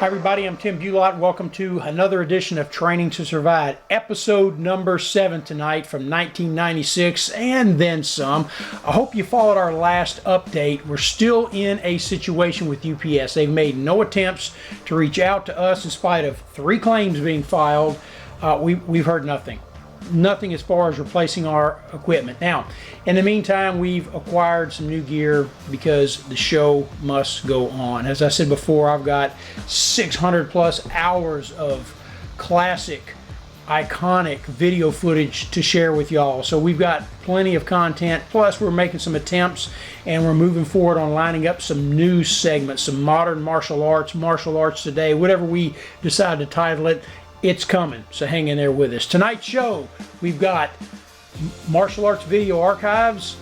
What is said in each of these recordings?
Hi everybody, I'm Tim Bulot. Welcome to another edition of Training to Survive, episode number 7 tonight from 1996 and then some. I hope you followed our last update. We're still in a situation with UPS. They've made no attempts to reach out to us in spite of 3 claims being filed. We've heard nothing. Nothing as far as replacing our equipment. Now, in the meantime, we've acquired some new gear because the show must go on. As I said before, I've got 600 plus hours of classic, iconic video footage to share with y'all. So we've got plenty of content. Plus, we're making some attempts and we're moving forward on lining up some new segments, some modern martial arts today, whatever we decide to title it. It's coming, so hang in there with us. Tonight's show, we've got Martial Arts Video Archives,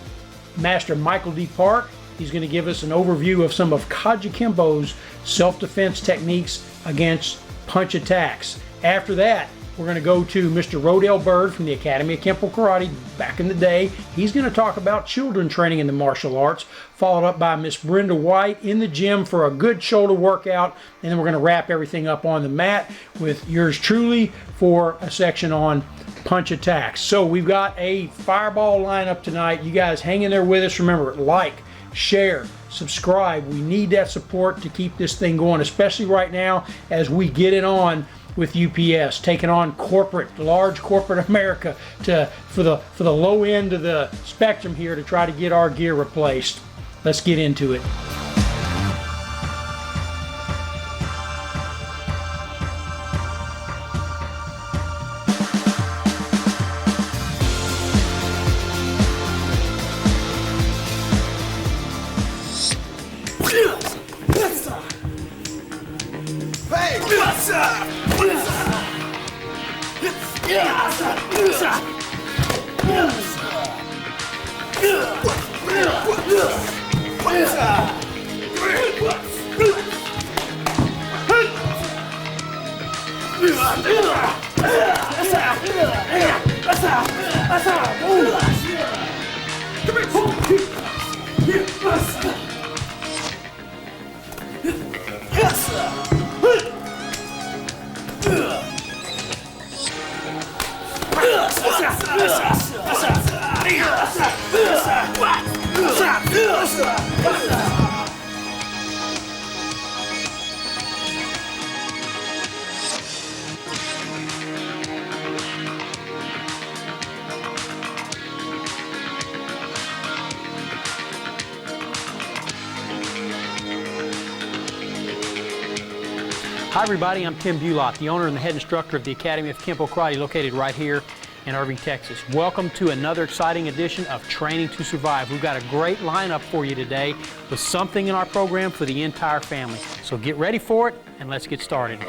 Master Michael D. Park. He's going to give us an overview of some of Kaji Kempo's self-defense techniques against punch attacks. After that, we're going to go to Mr. Rodell Bird from the Academy of Kenpo Karate back in the day. He's going to talk about children training in the martial arts, followed up by Miss Brenda White in the gym for a good shoulder workout. And then we're going to wrap everything up on the mat with yours truly for a section on punch attacks. So we've got a fireball lineup tonight. You guys hang in there with us. Remember, like, share, subscribe. We need that support to keep this thing going, especially right now as we get it on with UPS, taking on large corporate America for the low end of the spectrum here to try to get our gear replaced. Let's get into it. Hi everybody, I'm Tim Bulot, the owner and the head instructor of the Academy of Kenpo Karate located right here in Irving, Texas. Welcome to another exciting edition of Training to Survive. We've got a great lineup for you today with something in our program for the entire family. So get ready for it and let's get started.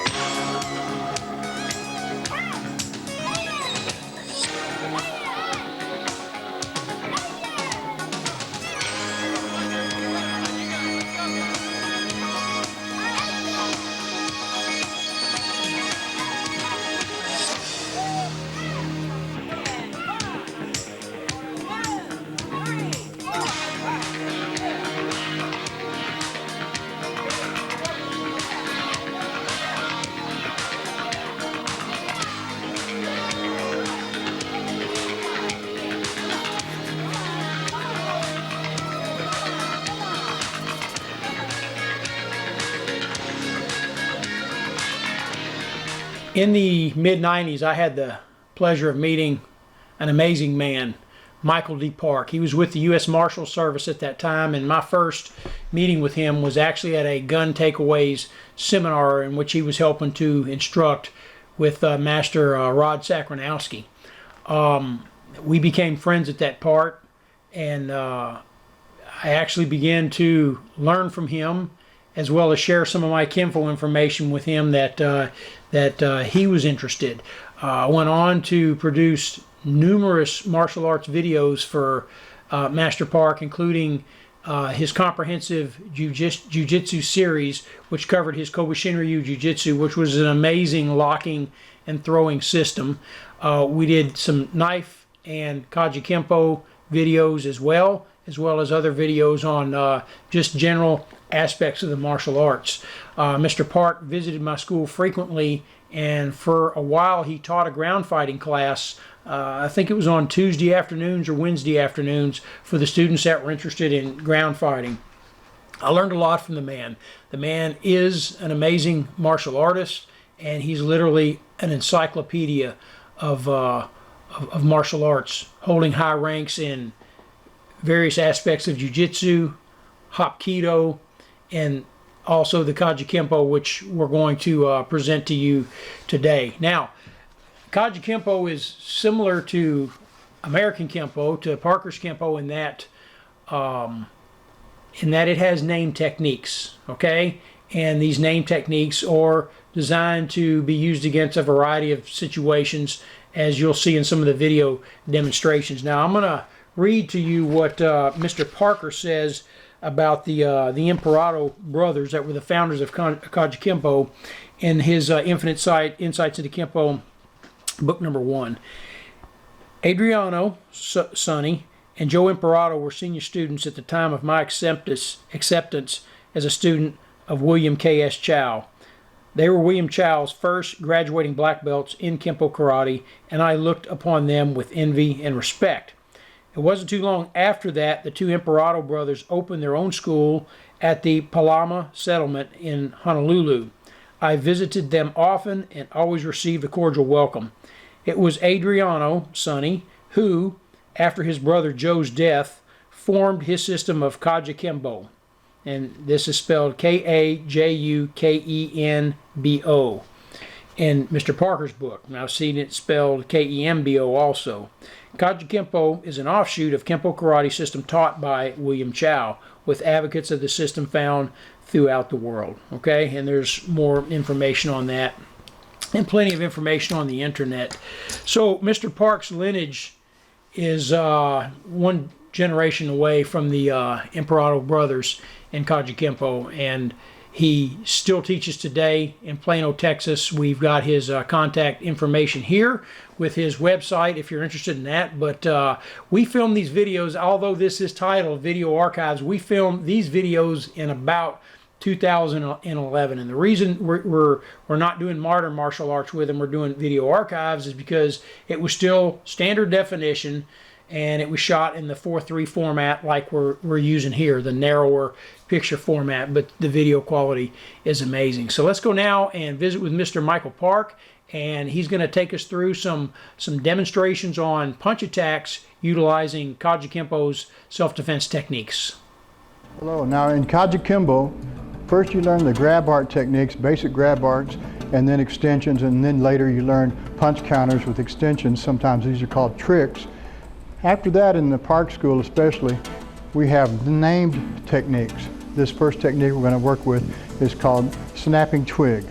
In the mid-90s, I had the pleasure of meeting an amazing man, Michael D. Park. He was with the U.S. Marshal Service at that time, and my first meeting with him was actually at a gun takeaways seminar in which he was helping to instruct with Master Rod Sakranowski. We became friends at that part, and I actually began to learn from him as well as share some of my Kenpo information with him that he was interested. I went on to produce numerous martial arts videos for Master Park, including his comprehensive jiu-jitsu series, which covered his Kobushinryu Jiu-Jitsu, which was an amazing locking and throwing system. We did some knife and Kaji Kempo videos as well, as well as other videos on just general aspects of the martial arts. Mr. Park visited my school frequently, and for a while he taught a ground fighting class. I think it was on Tuesday afternoons or Wednesday afternoons for the students that were interested in ground fighting. I learned a lot from the man. The man is an amazing martial artist, and he's literally an encyclopedia of martial arts, holding high ranks in various aspects of jiu-jitsu, hapkido, and also the Kaji Kempo, which we're going to present to you today. Now, Kaji Kempo is similar to American Kempo, to Parker's Kempo, in that it has name techniques, okay? And these name techniques are designed to be used against a variety of situations, as you'll see in some of the video demonstrations. Now, I'm going to read to you what Mr. Parker says about the Imperato brothers that were the founders of Kaji Kempo in his Infinite Insights into Kempo, book number 1. Adriano, Sony, and Joe Imperato were senior students at the time of my acceptance as a student of William K.S. Chow. They were William Chow's first graduating black belts in Kenpo Karate, and I looked upon them with envy and respect. It wasn't too long after that the two Imperato brothers opened their own school at the Palama settlement in Honolulu. I visited them often and always received a cordial welcome. It was Adriano, Sonny, who, after his brother Joe's death, formed his system of Kajukembo. And this is spelled K-A-J-U-K-E-N-B-O in Mr. Parker's book. And I've seen it spelled K-E-M-B-O also. Kajukempo is an offshoot of Kenpo Karate system taught by William Chow, with advocates of the system found throughout the world. Okay, and there's more information on that, and plenty of information on the internet. So Mr. Park's lineage is one generation away from the Imperato brothers in Kaji Kempo, and he still teaches today in Plano, Texas. We've got his contact information here with his website if you're interested in that. But we filmed these videos, although this is titled Video Archives, we filmed these videos in about 2011. And the reason we're not doing modern martial arts with them, we're doing video archives, is because it was still standard definition, and it was shot in the 4:3 format like we're using here, the narrower picture format, but the video quality is amazing. So let's go now and visit with Mr. Michael Park, and he's going to take us through some demonstrations on punch attacks utilizing Kaji Kempo's self-defense techniques. Hello. Now in Kaji Kempo, first you learn the grab art techniques, basic grab arts, and then extensions, and then later you learn punch counters with extensions. Sometimes these are called tricks. After that, in the Park School especially, we have the named techniques. This first technique we're going to work with is called snapping twig.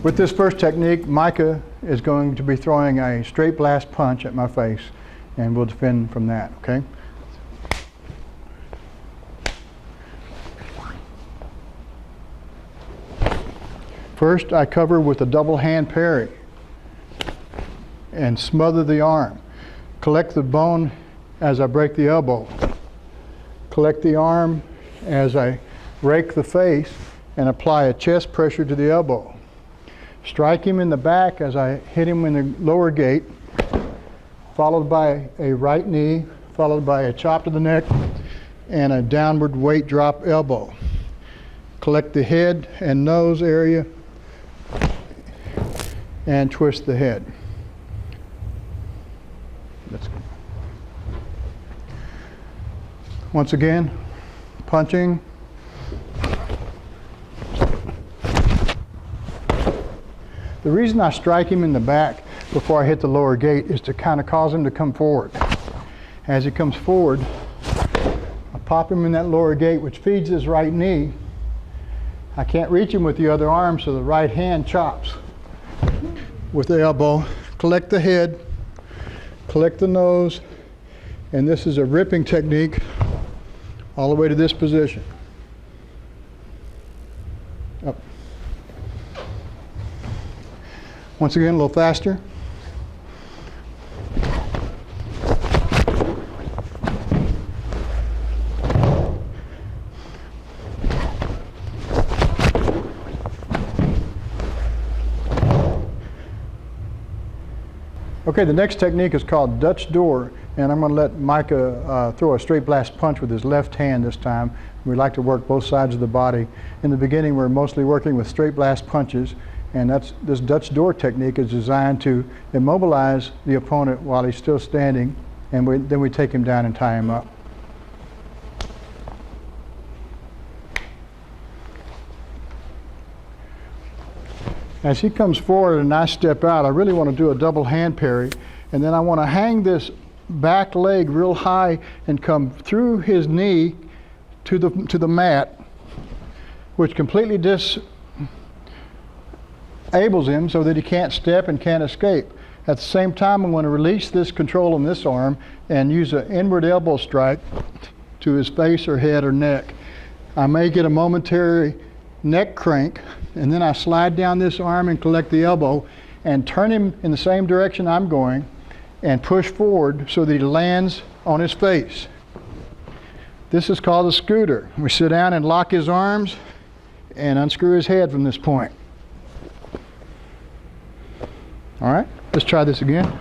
With this first technique, Micah is going to be throwing a straight blast punch at my face, and we'll defend from that, okay? First, I cover with a double hand parry and smother the arm. Collect the bone as I break the elbow. Collect the arm as I rake the face and apply a chest pressure to the elbow. Strike him in the back as I hit him in the lower gate, followed by a right knee, followed by a chop to the neck and a downward weight drop elbow. Collect the head and nose area and twist the head. Once again, punching. The reason I strike him in the back before I hit the lower gate is to kind of cause him to come forward. As he comes forward, I pop him in that lower gate, which feeds his right knee. I can't reach him with the other arm, so the right hand chops with the elbow. Collect the head, collect the nose, and this is a ripping technique all the way to this position. Up. Once again, a little faster. Okay, the next technique is called Dutch door, and I'm going to let Micah throw a straight blast punch with his left hand this time. We like to work both sides of the body. In the beginning, we're mostly working with straight blast punches, and this Dutch door technique is designed to immobilize the opponent while he's still standing, and then we take him down and tie him up. As he comes forward and I step out, I really want to do a double hand parry, and then I want to hang this back leg real high and come through his knee to the mat, which completely disables him so that he can't step and can't escape. At the same time, I'm going to release this control on this arm and use an inward elbow strike to his face or head or neck. I may get a momentary neck crank, and then I slide down this arm and collect the elbow and turn him in the same direction I'm going and push forward so that he lands on his face. This is called a scooter. We sit down and lock his arms and unscrew his head from this point. All right, let's try this again.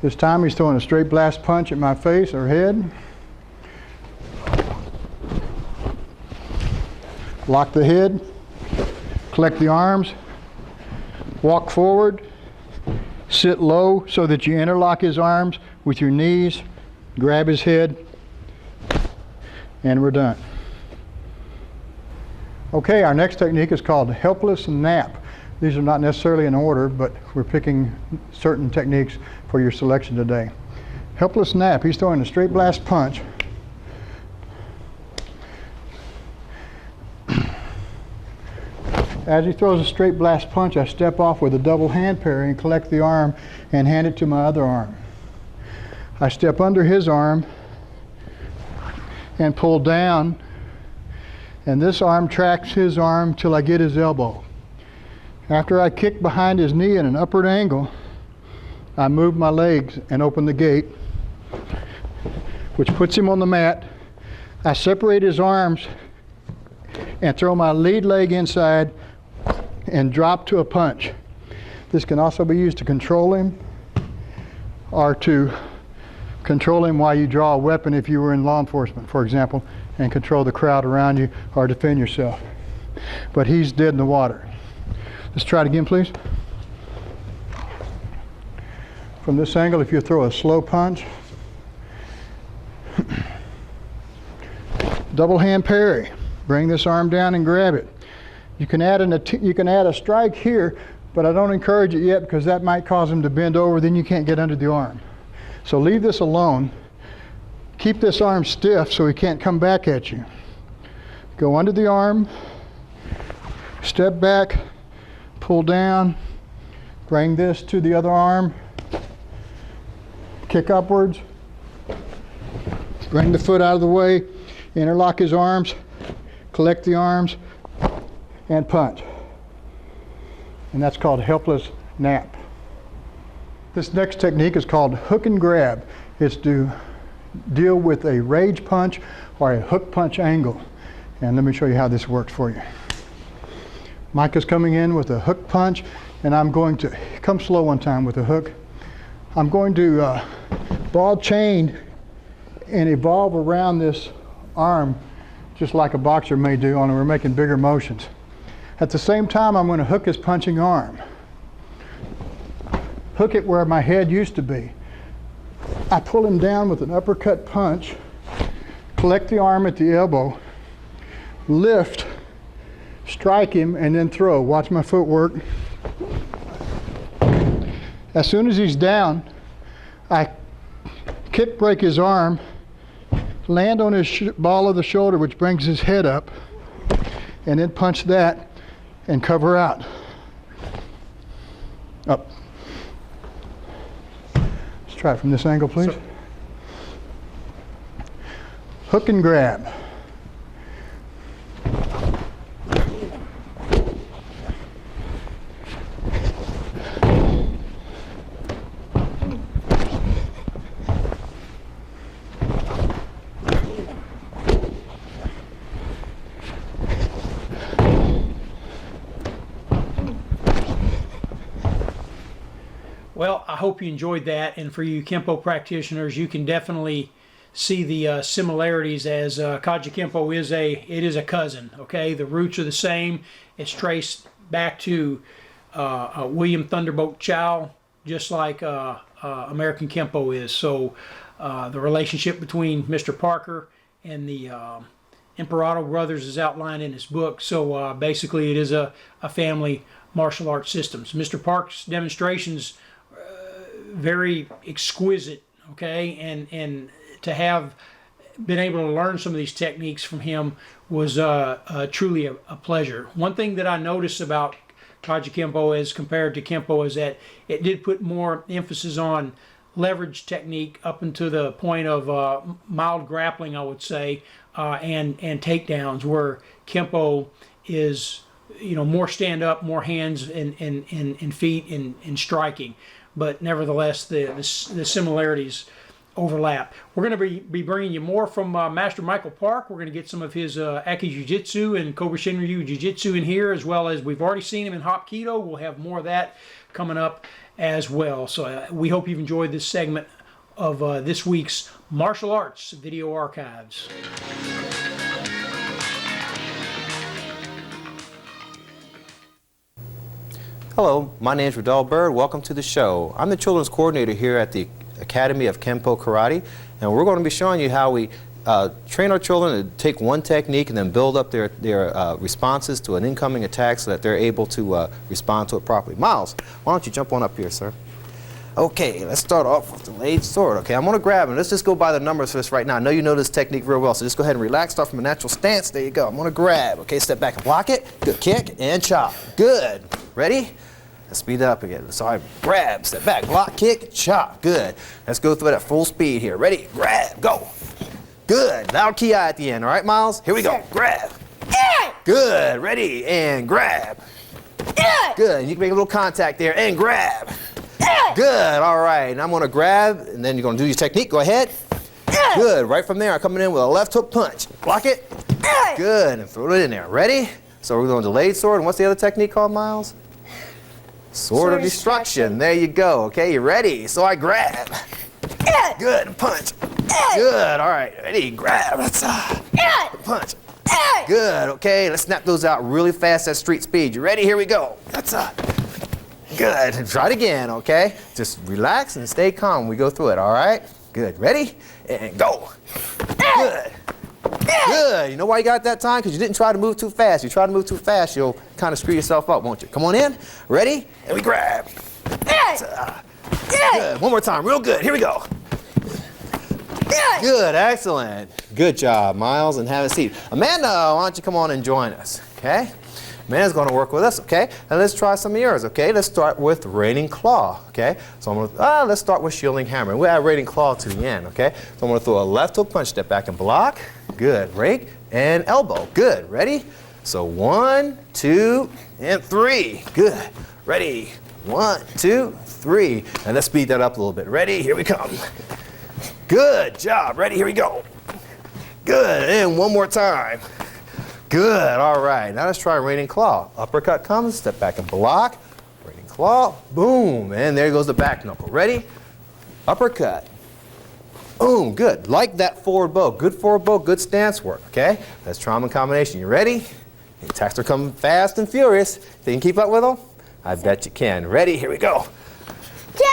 This time he's throwing a straight blast punch at my face or head. Lock the head, collect the arms, walk forward, sit low so that you interlock his arms with your knees, grab his head, and we're done. Okay, our next technique is called helpless nap. These are not necessarily in order, but we're picking certain techniques for your selection today. Helpless nap, he's throwing a straight blast punch. As he throws a straight blast punch, I step off with a double hand parry and collect the arm and hand it to my other arm. I step under his arm and pull down, and this arm tracks his arm till I get his elbow. After I kick behind his knee at an upward angle, I move my legs and open the gate, which puts him on the mat. I separate his arms and throw my lead leg inside and drop to a punch. This can also be used to control him or to control him while you draw a weapon if you were in law enforcement, for example, and control the crowd around you or defend yourself. But he's dead in the water. Let's try it again, please. From this angle, if you throw a slow punch, double hand parry. Bring this arm down and grab it. You can add a strike here, but I don't encourage it yet because that might cause him to bend over, then you can't get under the arm. So leave this alone. Keep this arm stiff so he can't come back at you. Go under the arm, step back, pull down, bring this to the other arm, kick upwards, bring the foot out of the way, interlock his arms, collect the arms, and punch. And that's called helpless nap. This next technique is called hook and grab. It's to deal with a rage punch or a hook punch angle. And let me show you how this works for you. Micah's coming in with a hook punch, and I'm going to come slow one time with a hook. I'm going to ball chain and evolve around this arm just like a boxer may do, only we're making bigger motions. At the same time, I'm going to hook his punching arm. Hook it where my head used to be. I pull him down with an uppercut punch, collect the arm at the elbow, lift, strike him, and then throw. Watch my footwork. As soon as he's down, I kick break his arm, land on his ball of the shoulder, which brings his head up, and then punch that and cover out. Up. Let's try it from this angle, please. Hook and grab. Well, I hope you enjoyed that, and for you Kempo practitioners, you can definitely see the similarities, as Kaji Kempo is a cousin. Okay, the roots are the same. It's traced back to William Thunderbolt Chow, just like American Kempo is. So the relationship between Mr. Parker and the Imperato brothers is outlined in his book. So basically, it is a family martial arts systems. Mr. Park's demonstrations very exquisite. Okay, and to have been able to learn some of these techniques from him was truly a pleasure. One thing that I noticed about Kaji Kempo as compared to Kempo is that it did put more emphasis on leverage technique up into the point of mild grappling, I would say, and takedowns, where Kempo is, you know, more stand up, more hands and feet in striking. But nevertheless, the similarities overlap. We're going to be bringing you more from Master Michael Park. We're going to get some of his Aki Jiu-Jitsu and Cobra Shinryu Jiu-Jitsu in here, as well as we've already seen him in Hapkido. We'll have more of that coming up as well. So we hope you've enjoyed this segment of this week's Martial Arts Video Archives. Hello, my name is Rudolph Bird. Welcome to the show. I'm the children's coordinator here at the Academy of Kenpo Karate, and we're going to be showing you how we train our children to take one technique and then build up their responses to an incoming attack so that they're able to respond to it properly. Miles, why don't you jump on up here, sir? Okay, let's start off with the delayed sword. Okay, I'm going to grab him. Let's just go by the numbers for this right now. I know you know this technique real well, so just go ahead and relax. Start from a natural stance. There you go. I'm going to grab. Okay, step back and block it. Good kick and chop. Good. Ready? Let's speed it up again. So I grab, step back, block, kick, chop. Good. Let's go through it at full speed here. Ready? Grab. Go. Good. Loud ki at the end. All right, Miles? Here we go. Grab. Good. Ready? And grab. Good. You can make a little contact there and grab. Good. All right. And I'm going to grab, and then you're going to do your technique. Go ahead. Good. Right from there, I'm coming in with a left hook punch. Block it. Good. And throw it in there. Ready? So we're doing delayed sword. And what's the other technique called, Miles? Sword of destruction. There you go. Okay, you ready? So I grab. Good. And punch. Good. All right. Ready? Grab. Let's punch. Good. Okay, let's snap those out really fast at street speed. You ready? Here we go. That's good. And try it again. Okay. Just relax and stay calm. We go through it. All right. Good. Ready? And go. Good. Good. You know why you got that time? Because you didn't try to move too fast. You try to move too fast, you'll kind of screw yourself up, won't you? Come on in. Ready? And we grab. Good. One more time. Real good. Here we go. Good. Excellent. Good job, Miles. And have a seat. Amanda, why don't you come on and join us? Okay? Amanda's going to work with us, okay? And let's try some of yours, okay? Let's start with Raining Claw, okay? So I'm going to, let's start with Shielding Hammer. We'll add Raining Claw to the end, okay? So I'm going to throw a left hook punch, step back and block. Good. Rake and elbow. Good. Ready? So 1, 2, and 3. Good. Ready? 1, 2, 3. And let's speed that up a little bit. Ready? Here we come. Good job. Ready? Here we go. Good. And one more time. Good. All right. Now let's try Raining Claw. Uppercut comes. Step back and block. Raining Claw. Boom. And there goes the back knuckle. Ready? Uppercut. Boom. Good. Like that forward bow. Good forward bow. Good stance work. Okay? That's trauma combination. You ready? The attacks are coming fast and furious. Think you can keep up with them? I bet you can. Ready? Here we go.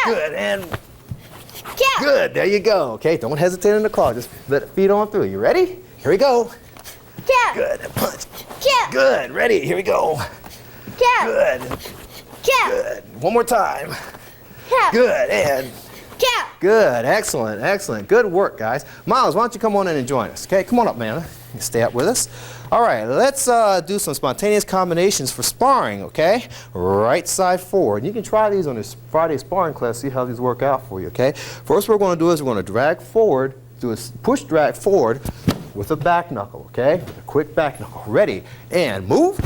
Good. And good. There you go. Okay? Don't hesitate in the claw. Just let it feed on through. You ready? Here we go. Good. And punch. Good. Ready. Here we go. Good. Good. One more time. Good. And good. Excellent. Excellent. Good work, guys. Miles, why don't you come on in and join us? Okay, come on up, man. You stay up with us. All right, let's do some spontaneous combinations for sparring, okay? Right side forward. You can try these on this Friday sparring class, see how these work out for you, okay? First what we're going to do is we're going to drag forward, do a push drag forward with a back knuckle, okay? With a quick back knuckle. Ready, and move.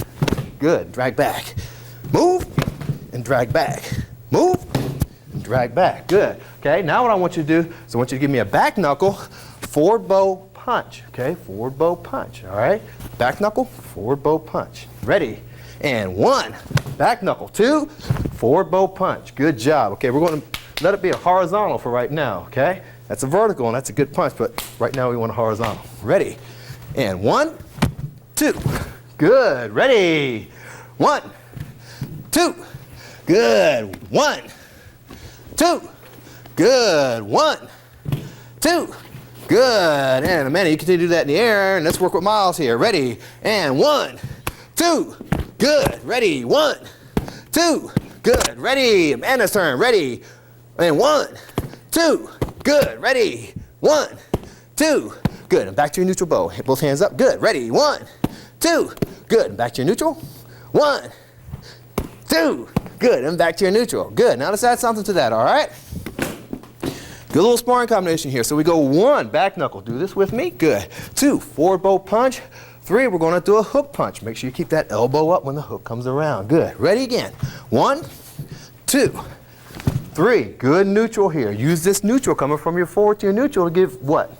Good. Drag back. Move, and drag back. Move, and drag back. Good. Okay, now what I want you to do is I want you to give me a back knuckle, forward bow punch. Okay, forward bow punch. All right, back knuckle, forward bow punch. Ready, and 1. Back knuckle, 2. Forward bow punch. Good job. Okay, we're going to let it be a horizontal for right now, okay? That's a vertical, and that's a good punch, but right now we want a horizontal. Ready? And 1, 2. Good. Ready? 1, 2. Good. 1, 2. Good. 1, 2. Good. And Amanda, you continue to do that in the air, and let's work with Miles here. Ready? And 1, 2. Good. Ready? 1, 2. Good. Ready? Amanda's turn. Ready? And 1, 2. Good. Ready? 1, 2. Good. And back to your neutral bow. Both hands up. Good. Ready? 1, 2. Good. And back to your neutral. 1, 2. Good. And back to your neutral. Good. Now let's add something to that, all right? Good little sparring combination here. So we go 1, back knuckle. Do this with me. Good. 2, forward bow punch. 3, we're going to do a hook punch. Make sure you keep that elbow up when the hook comes around. Good. Ready again. 1, 2, 3. Good neutral here. Use this neutral coming from your forward to your neutral to give what?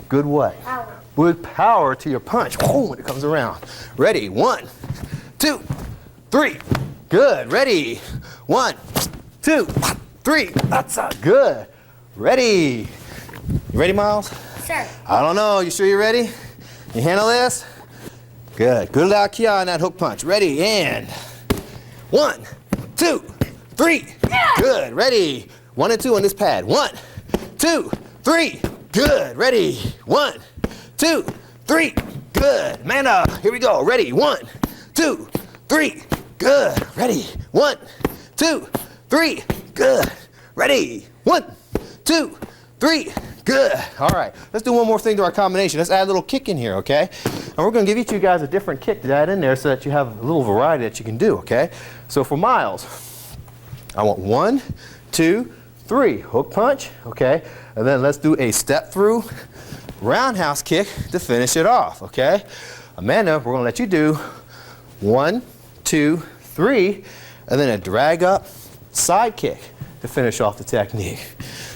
Good what? Power. Good power to your punch. Oh, when it comes around. Ready? 1, 2, 3. Good. Ready? 1, 2, 3. That's good. Ready? You ready, Miles? Sure. I don't know. You sure you're ready? You handle this? Good. Good loud kia on that hook punch. Ready? And 1, 2, 3. Yeah. Good. Ready? 1 and 2 on this pad. 1, 2, 3. Good. Ready? 1, 2, 3. Good. Amanda, here we go. Ready? 1, 2, 3. Good. Ready? 1, 2, 3. Good. Ready? 1, 2, 3. Good. All right. Let's do one more thing to our combination. Let's add a little kick in here, okay? And we're going to give each of you guys a different kick to add in there so that you have a little variety that you can do, okay? So for Miles, I want 1, 2, 3. Hook punch, okay? And then let's do a step through roundhouse kick to finish it off, okay? Amanda, we're going to let you do 1, 2, 3, and then a drag up side kick to finish off the technique.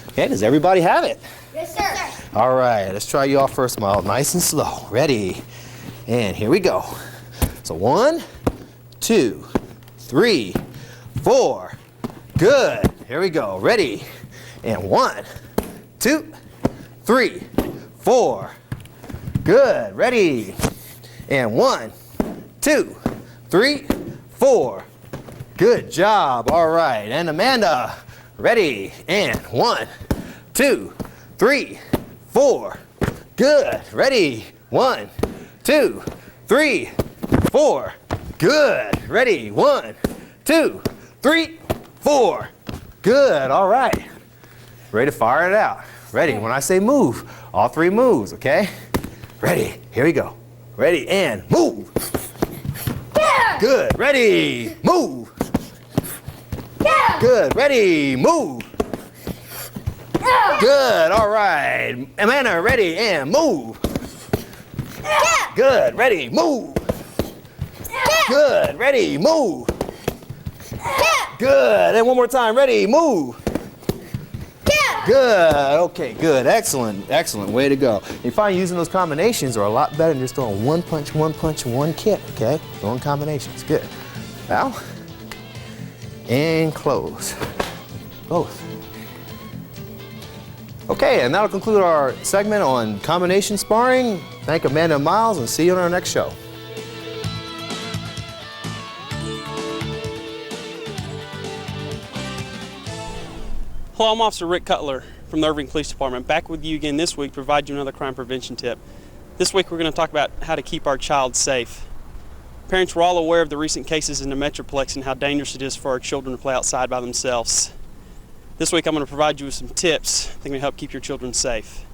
Okay, does everybody have it? Yes, sir. All right, let's try you off first, Miles. Nice and slow. Ready? And here we go. So 1, 2, 3, 4. Good. Here we go. Ready? And 1, 2, 3, 4. Good. Ready? And 1, 2, 3, 4. Good job. All right. And Amanda, ready? And 1, 2, 3, 4. Good. Ready? 1, 2, 3, 4. Good. Ready? 1, 2, 3, 4. Good. All right. Ready to fire it out. Ready? When I say move, all 3 moves, okay? Ready? Here we go. Ready? And move. Yeah. Good. Ready? Move. Yeah. Good. Ready? Move. Yeah. Good. All right. Amanda, ready? And move. Yeah. Good. Ready? Move. Yeah. Good. Ready? Move. Yeah. Good. And one more time. Ready? Move. Yeah. Good. Okay, good. Excellent. Excellent. Way to go. You find using those combinations are a lot better than just throwing 1 punch, 1 punch, and 1 kick, okay? Throwing combinations. Good. Now, and close. Both. Okay, and that'll conclude our segment on combination sparring. Thank Amanda and Miles, and see you on our next show. Hello, I'm Officer Rick Cutler from the Irving Police Department, back with you again this week to provide you another crime prevention tip. This week we're going to talk about how to keep our child safe. Parents, we're all aware of the recent cases in the Metroplex and how dangerous it is for our children to play outside by themselves. This week I'm going to provide you with some tips that can help keep your children safe.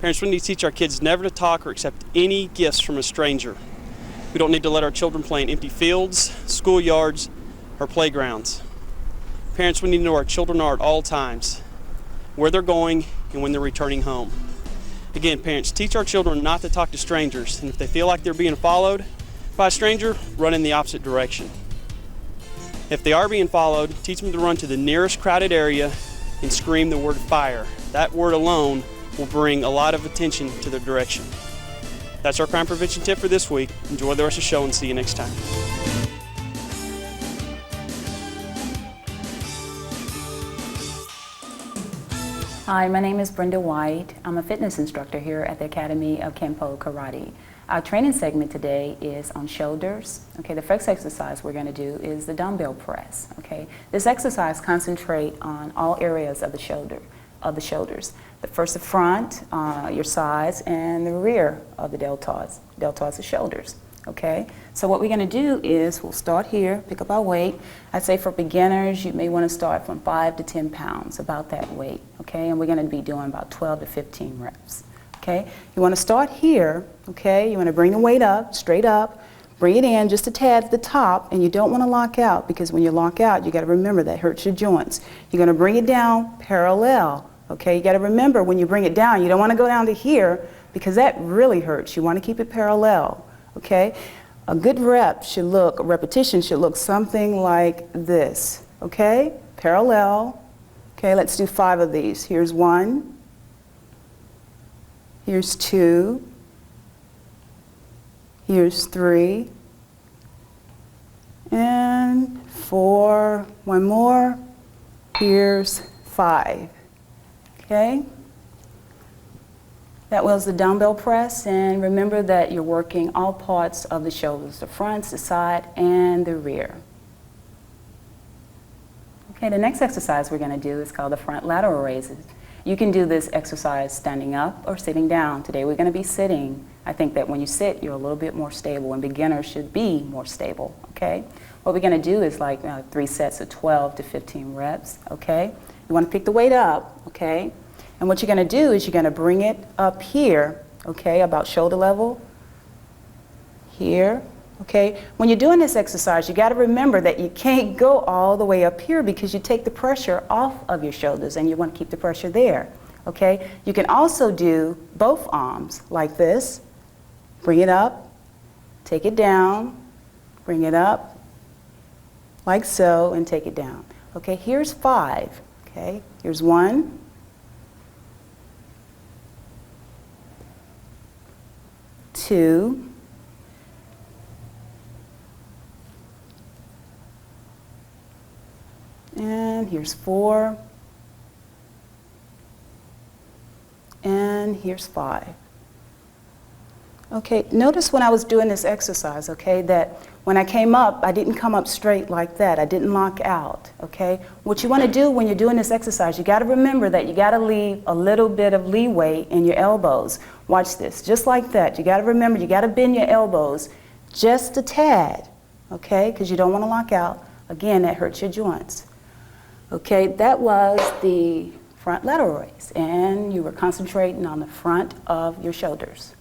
Parents, we need to teach our kids never to talk or accept any gifts from a stranger. We don't need to let our children play in empty fields, schoolyards, or playgrounds. Parents, we need to know where our children are at all times, where they're going, and when they're returning home. Again, parents, teach our children not to talk to strangers, and if they feel like they're being followed by a stranger, run in the opposite direction. If they are being followed, teach them to run to the nearest crowded area and scream the word fire. That word alone will bring a lot of attention to their direction. That's our crime prevention tip for this week. Enjoy the rest of the show and see you next time. Hi, my name is Brenda White. I'm a fitness instructor here at the Academy of Kenpo Karate. Our training segment today is on shoulders. Okay, the first exercise we're going to do is the dumbbell press. Okay, this exercise concentrates on all areas of the shoulders. The front, your sides, and the rear of the deltoids. Deltoids are shoulders. Okay, so what we're going to do is we'll start here, pick up our weight. I'd say for beginners, you may want to start from 5 to 10 pounds, about that weight. Okay, and we're going to be doing about 12 to 15 reps. Okay, you want to start here. Okay, you want to bring the weight up, straight up, bring it in just a tad at the top, and you don't want to lock out, because when you lock out, you got to remember that hurts your joints. You're going to bring it down parallel. Okay, you got to remember when you bring it down, you don't want to go down to here, because that really hurts. You want to keep it parallel. Okay, a good repetition should look something like this. Okay, parallel. Okay, let's do 5 of these. Here's 1. Here's 2. Here's 3. And 4. 1 more. Here's 5. Okay. That was the dumbbell press, and remember that you're working all parts of the shoulders, the front, the side, and the rear. Okay, the next exercise we're going to do is called the front lateral raises. You can do this exercise standing up or sitting down. Today we're going to be sitting. I think that when you sit, you're a little bit more stable, and beginners should be more stable. Okay, what we're going to do is like 3 sets of 12 to 15 reps. Okay, you want to pick the weight up. Okay. And what you're going to do is you're going to bring it up here, okay, about shoulder level, here, okay. When you're doing this exercise, you got to remember that you can't go all the way up here, because you take the pressure off of your shoulders, and you want to keep the pressure there, okay. You can also do both arms like this. Bring it up, take it down, bring it up, like so, and take it down. Okay, here's 5, okay. Here's 1. 2, and here's 4, and here's 5. Okay, notice when I was doing this exercise, okay, that when I came up, I didn't come up straight like that. I didn't lock out, okay? What you want to do when you're doing this exercise, you got to remember that you got to leave a little bit of leeway in your elbows. Watch this, just like that. You got to remember, you got to bend your elbows just a tad, okay, because you don't want to lock out. Again, that hurts your joints. Okay, that was the front lateral raise, and you were concentrating on the front of your shoulders.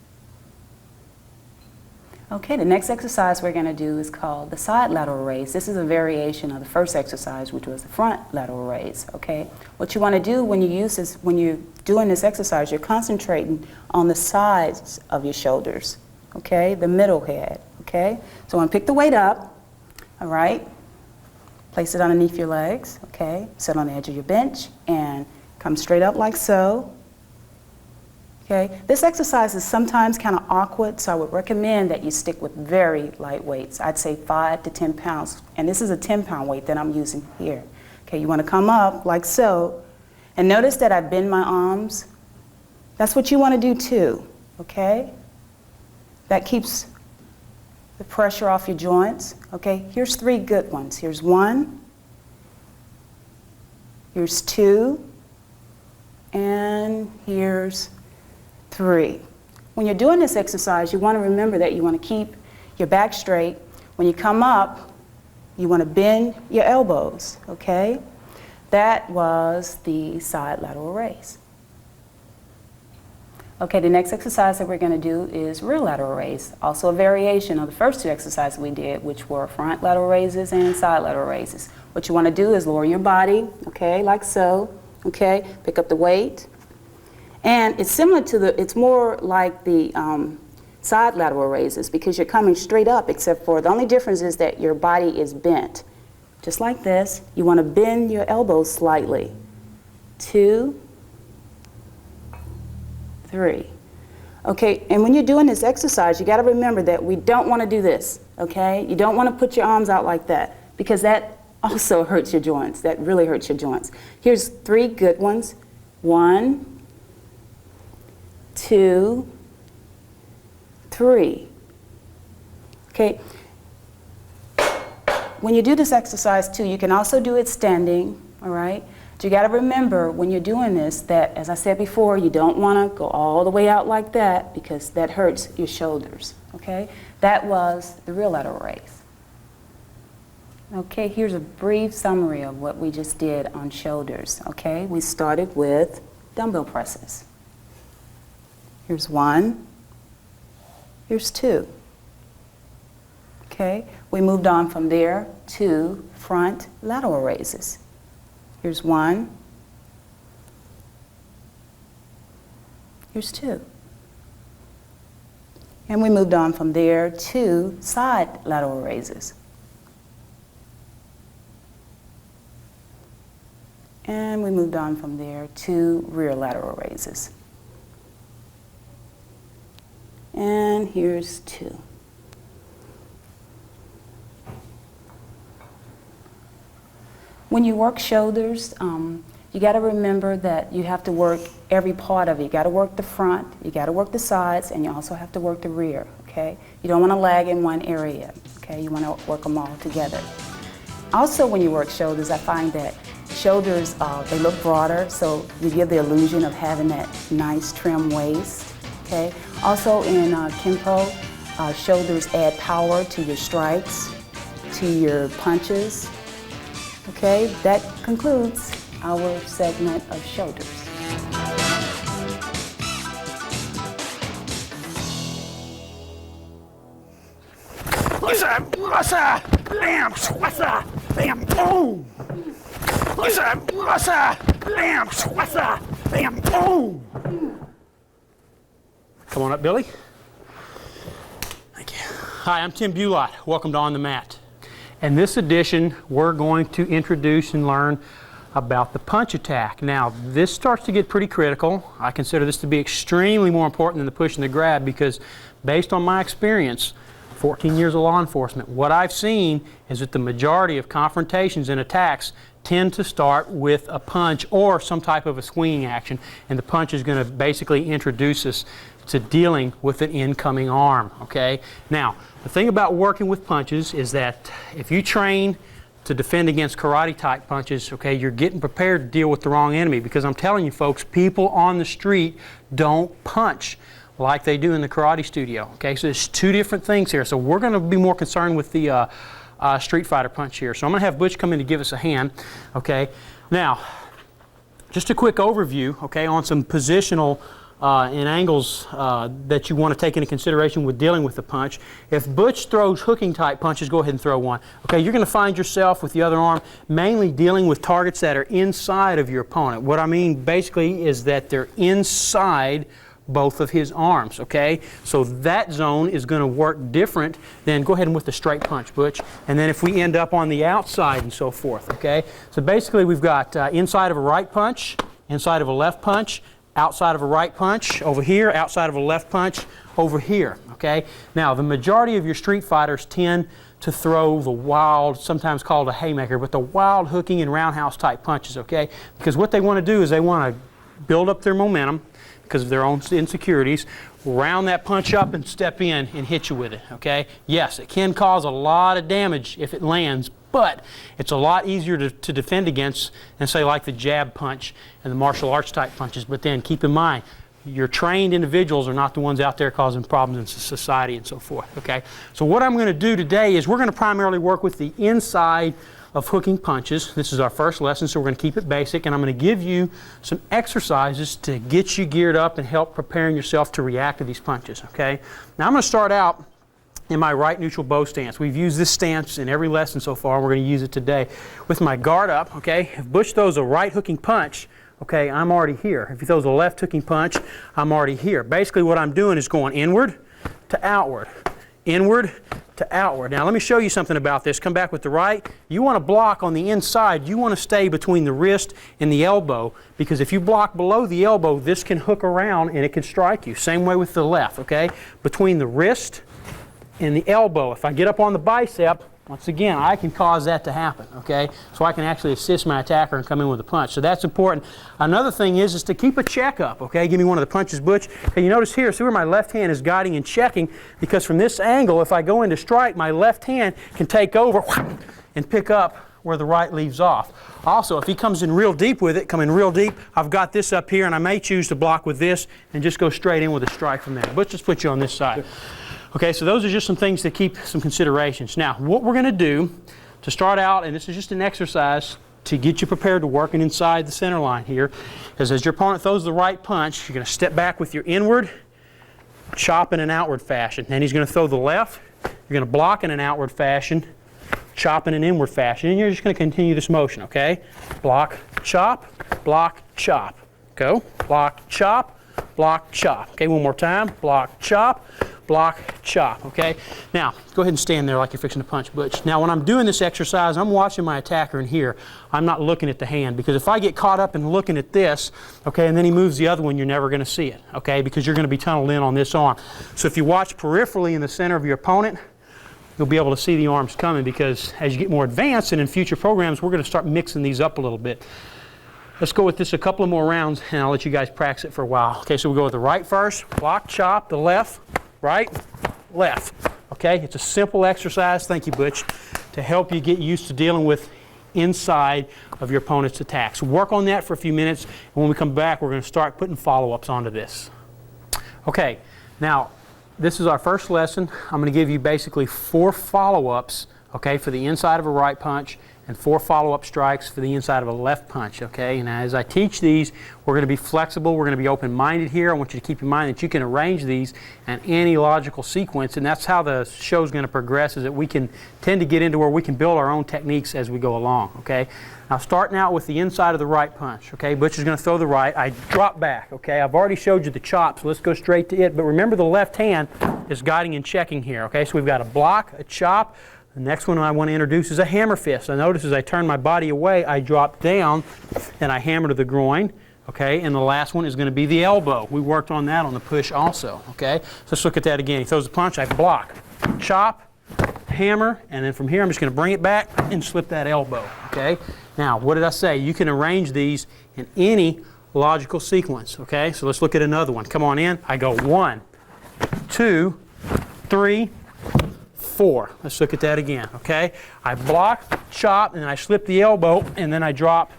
Okay, the next exercise we're going to do is called the side lateral raise. This is a variation of the first exercise, which was the front lateral raise. Okay, what you want to do when you're doing this exercise, you're concentrating on the sides of your shoulders. Okay, the middle head. Okay, so I want to pick the weight up. All right, place it underneath your legs. Okay, sit on the edge of your bench and come straight up like so. Okay, this exercise is sometimes kind of awkward, so I would recommend that you stick with very light weights. I'd say 5 to 10 pounds, and this is a 10-pound weight that I'm using here. Okay, you want to come up like so, and notice that I bend my arms. That's what you want to do too, okay? That keeps the pressure off your joints. Okay, here's 3 good ones. Here's 1, here's 2, and here's 3. When you're doing this exercise, you want to remember that you want to keep your back straight. When you come up, you want to bend your elbows, okay? That was the side lateral raise. Okay, the next exercise that we're going to do is rear lateral raise, also a variation of the first 2 exercises we did, which were front lateral raises and side lateral raises. What you want to do is lower your body, okay, like so, okay? Pick up the weight. And it's similar to it's more like the side lateral raises, because you're coming straight up, except for the only difference is that your body is bent. Just like this, you want to bend your elbows slightly. 2, 3. Okay, and when you're doing this exercise, you got to remember that we don't want to do this, okay? You don't want to put your arms out like that, because that also hurts your joints. That really hurts your joints. Here's 3 good ones. 1, 2, 3. Okay. When you do this exercise too, you can also do it standing, all right? But you got to remember when you're doing this that, as I said before, you don't want to go all the way out like that because that hurts your shoulders, okay? That was the rear lateral raise. Okay, here's a brief summary of what we just did on shoulders, okay? We started with dumbbell presses. Here's 1, here's 2. Okay, we moved on from there to front lateral raises. Here's 1, here's 2. And we moved on from there to side lateral raises. And we moved on from there to rear lateral raises. And here's 2. When you work shoulders, you got to remember that you have to work every part of it. You got to work the front, you got to work the sides, and you also have to work the rear, okay? You don't want to lag in one area, okay? You want to work them all together. Also, when you work shoulders, I find that shoulders, they look broader, so you give the illusion of having that nice trim waist, okay? Also in Kenpo, shoulders add power to your strikes, to your punches. Okay, that concludes our segment of shoulders. Bam, swassa, bam, boom. Bam, swassa, bam, boom. Come on up, Billy. Thank you. Hi, I'm Tim Bulot. Welcome to On the Mat. In this edition, we're going to introduce and learn about the punch attack. Now, this starts to get pretty critical. I consider this to be extremely more important than the push and the grab because based on my experience, 14 years of law enforcement, what I've seen is that the majority of confrontations and attacks tend to start with a punch or some type of a swinging action, and the punch is going to basically introduce us to dealing with an incoming arm, okay? Now, the thing about working with punches is that if you train to defend against karate type punches, okay, you're getting prepared to deal with the wrong enemy because I'm telling you folks, people on the street don't punch like they do in the karate studio, okay? So there's two different things here. So we're gonna be more concerned with the street fighter punch here. So I'm gonna have Butch come in to give us a hand, okay? Now, just a quick overview, okay, on some positional and angles that you want to take into consideration with dealing with the punch. If Butch throws hooking type punches, go ahead and throw one. Okay, you're going to find yourself with the other arm mainly dealing with targets that are inside of your opponent. What I mean basically is that they're inside both of his arms, okay? So that zone is going to work different than, go ahead and with the straight punch, Butch. And then if we end up on the outside and so forth, okay? So basically we've got inside of a right punch, inside of a left punch, outside of a right punch over here, outside of a left punch over here, okay? Now, the majority of your street fighters tend to throw the wild, sometimes called a haymaker, but the wild hooking and roundhouse type punches, okay? Because what they want to do is they want to build up their momentum because of their own insecurities, round that punch up and step in and hit you with it, okay? Yes, it can cause a lot of damage if it lands, but it's a lot easier to defend against than say like the jab punch and the martial arts type punches. But then keep in mind, your trained individuals are not the ones out there causing problems in society and so forth, okay? So what I'm going to do today is we're going to primarily work with the inside of hooking punches. This is our first lesson, so we're going to keep it basic, and I'm going to give you some exercises to get you geared up and help preparing yourself to react to these punches, okay? Now I'm going to start out in my right neutral bow stance. We've used this stance in every lesson so far. We're going to use it today. With my guard up, okay, if Butch throws a right hooking punch, okay, I'm already here. If he throws a left hooking punch, I'm already here. Basically what I'm doing is going inward to outward, inward to outward. Now let me show you something about this. Come back with the right. You want to block on the inside. You want to stay between the wrist and the elbow because if you block below the elbow, this can hook around and it can strike you. Same way with the left, okay? Between the wrist and the elbow. If I get up on the bicep, once again, I can cause that to happen, okay? So I can actually assist my attacker and come in with a punch. So that's important. Another thing is to keep a checkup, okay? Give me one of the punches, Butch. Okay, you notice here, see where my left hand is guiding and checking, because from this angle, if I go into strike, my left hand can take over and pick up where the right leaves off. Also, if he comes in real deep with it, coming real deep, I've got this up here, and I may choose to block with this and just go straight in with a strike from there. Butch, let's put you on this side. Okay, so those are just some things to keep some considerations. Now, what we're going to do to start out, and this is just an exercise to get you prepared to working inside the center line here, is as your opponent throws the right punch, you're going to step back with your inward, chop in an outward fashion. Then he's going to throw the left, you're going to block in an outward fashion, chop in an inward fashion, and you're just going to continue this motion, okay? Block, chop, go, block, chop, block, chop. Okay, one more time, block, chop, okay? Now, go ahead and stand there like you're fixing to punch, Butch. Now, when I'm doing this exercise, I'm watching my attacker in here. I'm not looking at the hand, because if I get caught up in looking at this, okay, and then he moves the other one, you're never going to see it, okay, because you're going to be tunneled in on this arm. So if you watch peripherally in the center of your opponent, you'll be able to see the arms coming, because as you get more advanced and in future programs, we're going to start mixing these up a little bit. Let's go with this a couple of more rounds, and I'll let you guys practice it for a while. Okay, so we'll go with the right first, block, chop, the left, right, left. Okay, it's a simple exercise, thank you, Butch, to help you get used to dealing with inside of your opponent's attacks. Work on that for a few minutes, and when we come back, we're going to start putting follow-ups onto this. Okay, now, this is our first lesson. I'm going to give you basically 4 follow-ups, okay, for the inside of a right punch, and 4 follow-up strikes for the inside of a left punch, okay? And as I teach these, we're going to be flexible, we're going to be open-minded here. I want you to keep in mind that you can arrange these in any logical sequence, and that's how the show's going to progress, is that we can tend to get into where we can build our own techniques as we go along, okay? Now, starting out with the inside of the right punch, okay? Butch is going to throw the right. I drop back, okay? I've already showed you the chop, so let's go straight to it. But remember, the left hand is guiding and checking here, okay? So we've got a block, a chop. The next one I want to introduce is a hammer fist. I notice as I turn my body away, I drop down and I hammer to the groin, okay? And the last one is going to be the elbow. We worked on that on the push also, okay? So let's look at that again. He throws the punch, I block, chop, hammer, and then from here I'm just going to bring it back and slip that elbow, okay? Now, what did I say? You can arrange these in any logical sequence, okay? So let's look at another one. Come on in. I go 1, 2, 3, 4. Let's look at that again, okay? I block, chop, and then I slip the elbow, and then I drop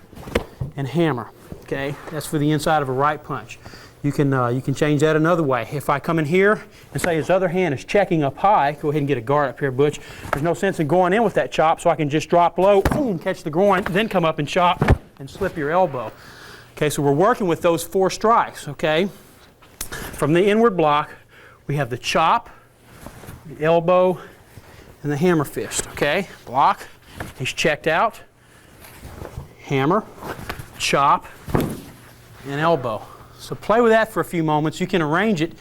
and hammer, okay? That's for the inside of a right punch. You can change that another way. If I come in here and say his other hand is checking up high, go ahead and get a guard up here, Butch. There's no sense in going in with that chop, so I can just drop low, boom, catch the groin, then come up and chop and slip your elbow. Okay, so we're working with those 4 strikes, okay? From the inward block, we have the chop, the elbow, and the hammer fist, okay? Block, he's checked out, hammer, chop, and elbow. So play with that for a few moments. You can arrange it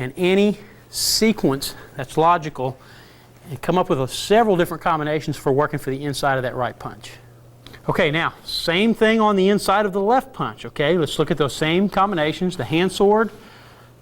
in any sequence that's logical and come up with several different combinations for working for the inside of that right punch. Okay, now, same thing on the inside of the left punch, okay? Let's look at those same combinations, the hand sword,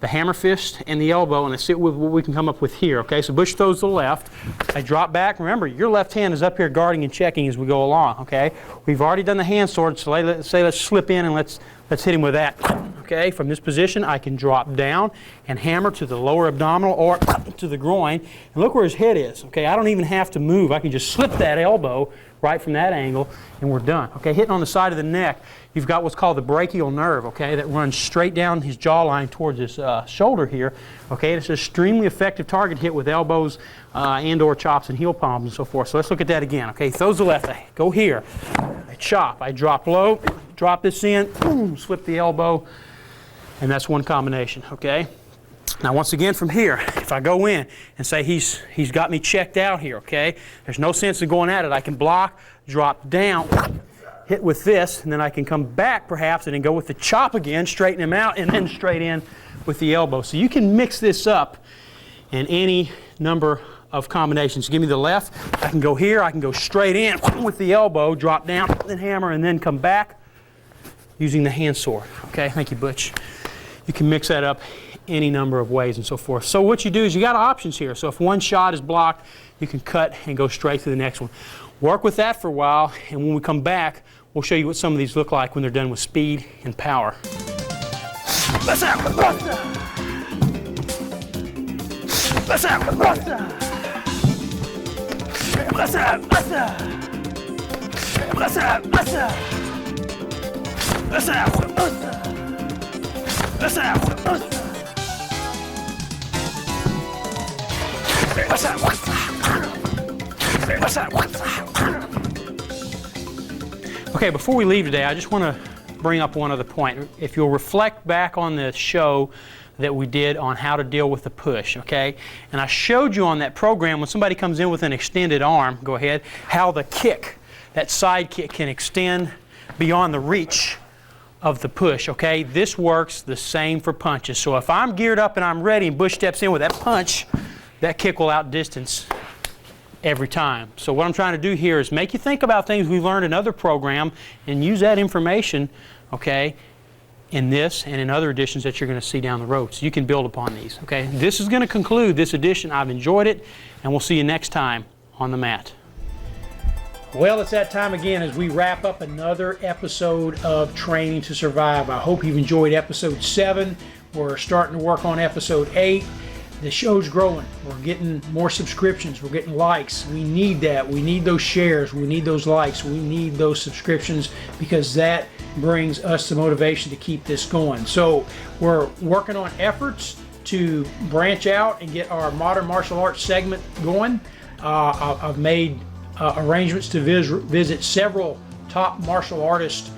the hammer fist, and the elbow, and let's see what we can come up with here, okay? So Butch throws the left. I drop back. Remember, your left hand is up here guarding and checking as we go along, okay? We've already done the hand sword, so let's slip in and let's hit him with that, okay? From this position, I can drop down and hammer to the lower abdominal or to the groin, and look where his head is, okay? I don't even have to move. I can just slip that elbow right from that angle, and we're done, okay? Hitting on the side of the neck, you've got what's called the brachial nerve, okay, that runs straight down his jawline towards his shoulder here, okay? It's an extremely effective target hit with elbows and or chops and heel palms and so forth. So let's look at that again, okay? Throws the left, I go here, I chop, I drop low, drop this in, boom, slip the elbow, and that's one combination, okay? Now, once again, from here, if I go in and say he's got me checked out here, okay, there's no sense in going at it. I can block, drop down, hit with this, and then I can come back perhaps and then go with the chop again, straighten him out, and then straight in with the elbow. So you can mix this up in any number of combinations. Give me the left, I can go here, I can go straight in with the elbow, drop down, then hammer, and then come back using the hand sword. Okay, thank you, Butch. You can mix that up any number of ways and so forth. So what you do is you got options here. So if one shot is blocked, you can cut and go straight to the next one. Work with that for a while, and when we come back, we'll show you what some of these look like when they're done with speed and power. Okay, before we leave today, I just want to bring up one other point. If you'll reflect back on the show that we did on how to deal with the push, okay? And I showed you on that program when somebody comes in with an extended arm, go ahead, how the kick, that side kick, can extend beyond the reach of the push, okay? This works the same for punches. So if I'm geared up and I'm ready and Bush steps in with that punch, that kick will outdistance every time. So what I'm trying to do here is make you think about things we've learned in other programs and use that information, okay, in this and in other editions that you're going to see down the road. So you can build upon these, okay? This is going to conclude this edition. I've enjoyed it, and we'll see you next time on the mat. Well, it's that time again as we wrap up another episode of Training to Survive. I hope you've enjoyed episode 7. We're starting to work on episode 8. The show's growing. We're getting more subscriptions. We're getting likes. We need that. We need those shares. We need those likes. We need those subscriptions because that brings us the motivation to keep this going. So we're working on efforts to branch out and get our modern martial arts segment going. I've made arrangements to visit several top martial artists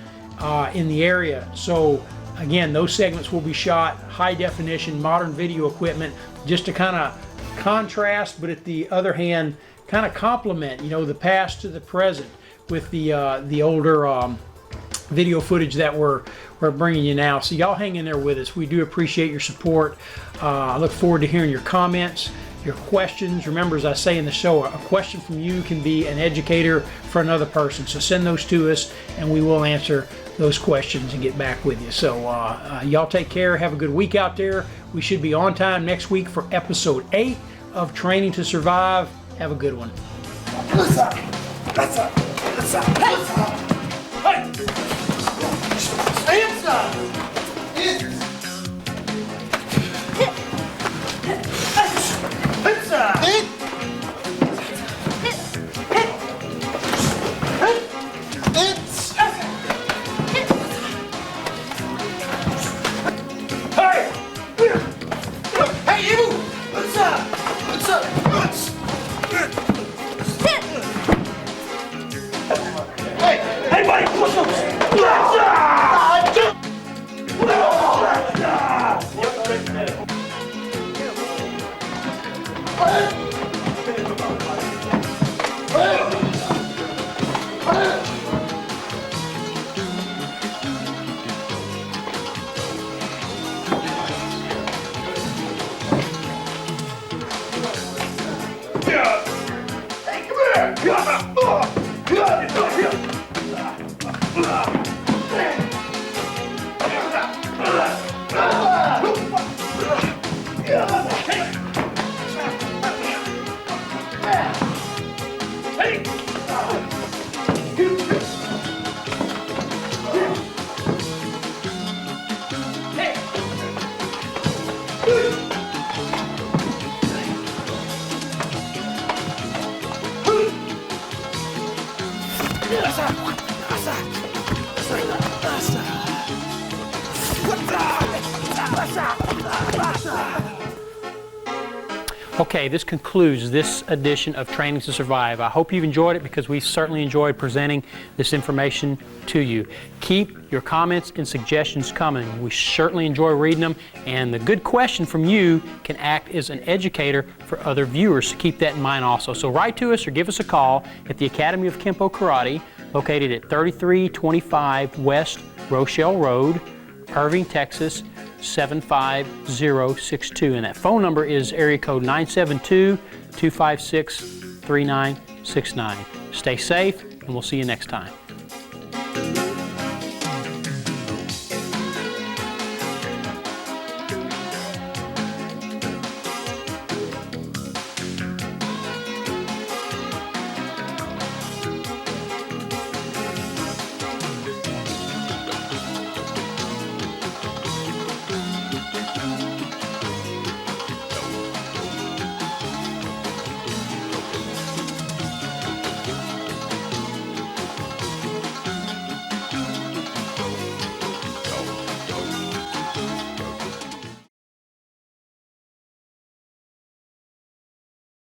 in the area. So again, those segments will be shot high definition, modern video equipment, just to kind of contrast, but at the other hand, kind of complement, you know, the past to the present with the older video footage that we're bringing you now. So y'all hang in there with us. We do appreciate your support. I look forward to hearing your comments, your questions. Remember, as I say in the show, a question from you can be an educator for another person. So send those to us and we will answer those questions and get back with you. So y'all take care. Have a good week out there. We should be on time next week for episode 8 of Training to Survive. Have a good one. Okay, this concludes this edition of Training to Survive. I hope you've enjoyed it because we certainly enjoyed presenting this information to you. Keep your comments and suggestions coming. We certainly enjoy reading them, and the good question from you can act as an educator for other viewers. So keep that in mind also. So write to us or give us a call at the Academy of Kenpo Karate, located at 3325 West Rochelle Road, Irving, Texas, 75062, and that phone number is area code 972-256-3969. Stay safe, and we'll see you next time.